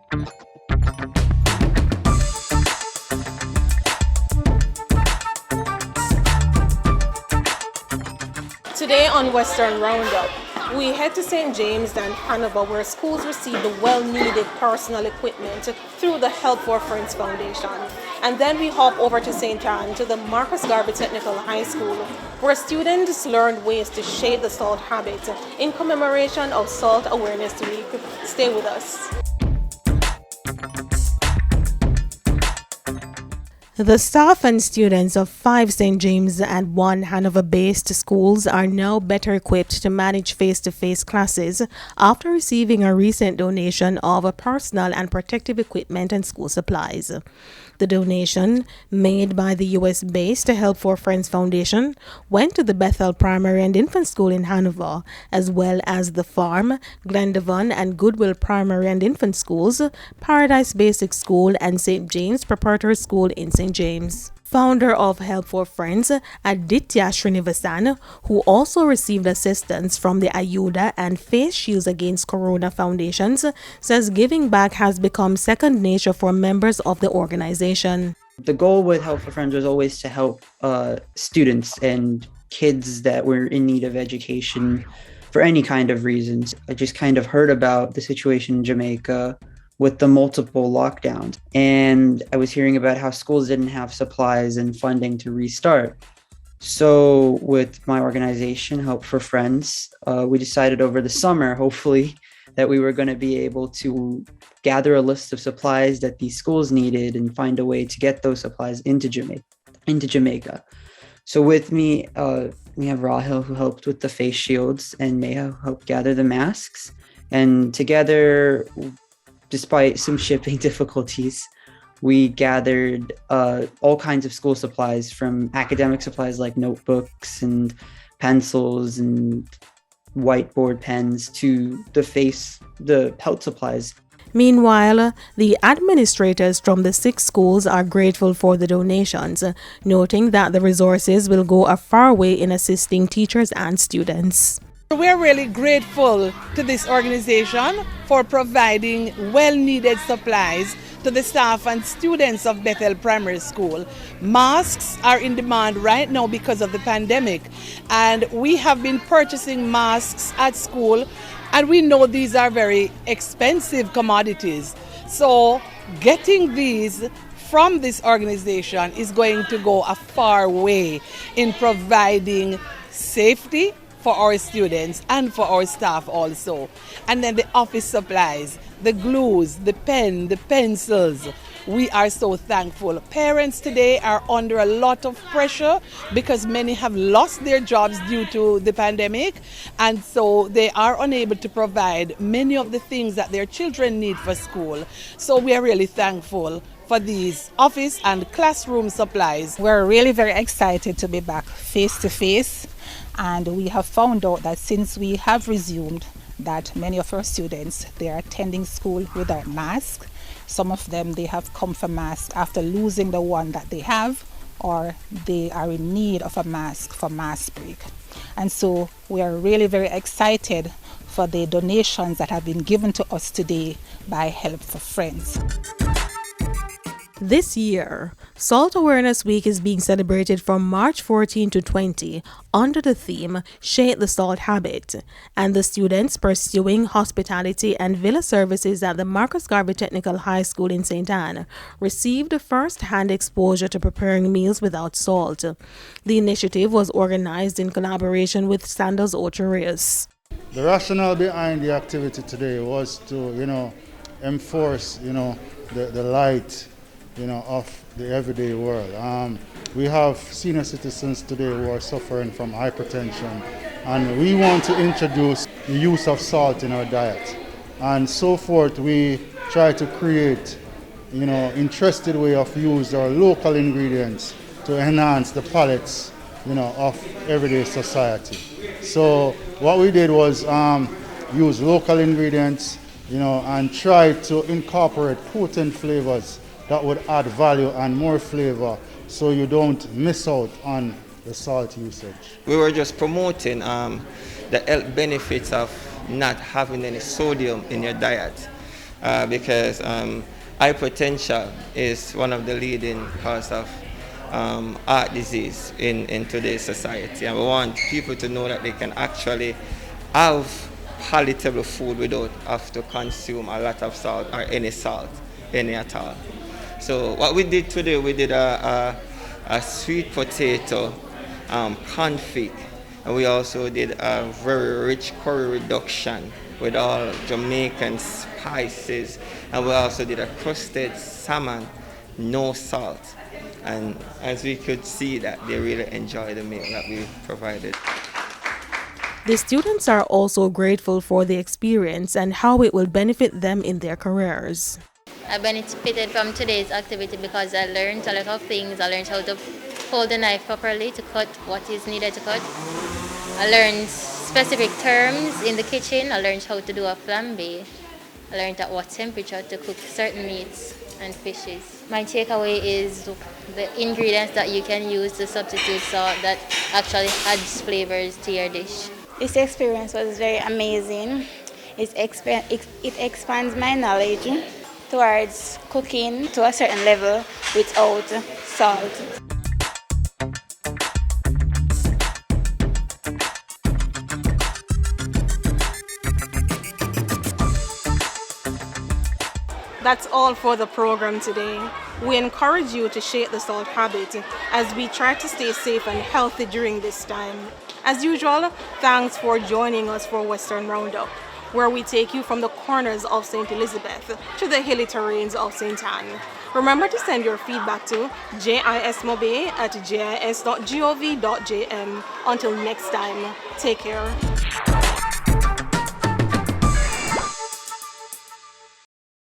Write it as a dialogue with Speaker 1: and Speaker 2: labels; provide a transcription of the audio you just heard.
Speaker 1: Today on Western Roundup, we head to St. James and Hanover, where schools receive the well-needed personal equipment through the Help for Friends Foundation. And then we hop over to St. Ann to the Marcus Garvey Technical High School, where students learn ways to shape the salt habit in commemoration of Salt Awareness Week. Stay with us. The staff and students of 5 St. James and 1 Hanover-based schools are now better equipped to manage face-to-face classes after receiving a recent donation of personal and protective equipment and school supplies. The donation, made by the U.S.-based Help for Friends Foundation, went to the Bethel Primary and Infant School in Hanover, as well as the Farm, Glendavon and Goodwill Primary and Infant Schools, Paradise Basic School and St. James Preparatory School in St. James. Founder of Help for Friends, Aditya Srinivasan, who also received assistance from the Ayuda and Face Shields Against Corona foundations, says giving back has become second nature for members of the organization.
Speaker 2: The goal with Help for Friends was always to help students and kids that were in need of education for any kind of reasons. I just kind of heard about the situation in Jamaica with the multiple lockdowns. And I was hearing about how schools didn't have supplies and funding to restart. So with my organization, Help for Friends, we decided over the summer, hopefully, that we were going to be able to gather a list of supplies that these schools needed and find a way to get those supplies into Jamaica. So with me, we have Rahil, who helped with the face shields, and Meha, who helped gather the masks. And together, despite some shipping difficulties, we gathered all kinds of school supplies, from academic supplies like notebooks and pencils and whiteboard pens to the health supplies.
Speaker 1: Meanwhile, the administrators from the 6 schools are grateful for the donations, noting that the resources will go a far way in assisting teachers and students.
Speaker 3: We're really grateful to this organization for providing well-needed supplies to the staff and students of Bethel Primary School. Masks are in demand right now because of the pandemic, and we have been purchasing masks at school, and we know these are very expensive commodities. So getting these from this organization is going to go a far way in providing safety for our students and for our staff also. And then the office supplies, the glues, the pen, the pencils. We are so thankful. Parents today are under a lot of pressure because many have lost their jobs due to the pandemic, and so they are unable to provide many of the things that their children need for school. So we are really thankful for these office and classroom supplies.
Speaker 4: We're really very excited to be back face to face. And we have found out that since we have resumed, that many of our students, they are attending school without masks. Some of them, they have come for masks after losing the one that they have, or they are in need of a mask for mask break. And so we are really very excited for the donations that have been given to us today by Help for Friends.
Speaker 1: This year, Salt Awareness Week is being celebrated from March 14 to 20 under the theme Shape the Salt Habit, and the students pursuing hospitality and villa services at the Marcus Garvey Technical High School in St. Ann received first-hand exposure to preparing meals without salt. The initiative was organized in collaboration with Sandals Ocho-Rios.
Speaker 5: The rationale behind the activity today was to, enforce, the light of the everyday world. We have senior citizens today who are suffering from hypertension, and we want to introduce the use of salt in our diet. And so forth, we try to create, interested way of use our local ingredients to enhance the palates, of everyday society. So what we did was use local ingredients, and try to incorporate potent flavors that would add value and more flavor, so you don't miss out on the salt usage.
Speaker 6: We were just promoting the health benefits of not having any sodium in your diet. because hypertension is one of the leading cause of heart disease in today's society. And we want people to know that they can actually have palatable food without have to consume a lot of salt or any at all. So what we did today, we did a sweet potato confit, and we also did a very rich curry reduction with all Jamaican spices, and we also did a crusted salmon, no salt. And as we could see that they really enjoyed the meal that we provided.
Speaker 1: The students are also grateful for the experience and how it will benefit them in their careers.
Speaker 7: I benefited from today's activity because I learned a lot of things. I learned how to hold the knife properly to cut what is needed to cut. I learned specific terms in the kitchen. I learned how to do a flambe. I learned at what temperature to cook certain meats and fishes. My takeaway is the ingredients that you can use to substitute salt that actually adds flavors to your dish.
Speaker 8: This experience was very amazing. It expands my knowledge towards cooking to a certain level without salt.
Speaker 1: That's all for the program today. We encourage you to shake the salt habit as we try to stay safe and healthy during this time. As usual, thanks for joining us for Western Roundup, where we take you from the corners of St. Elizabeth to the hilly terrains of St. Anne. Remember to send your feedback to jismobe@jis.gov.jm. Until next time, take care.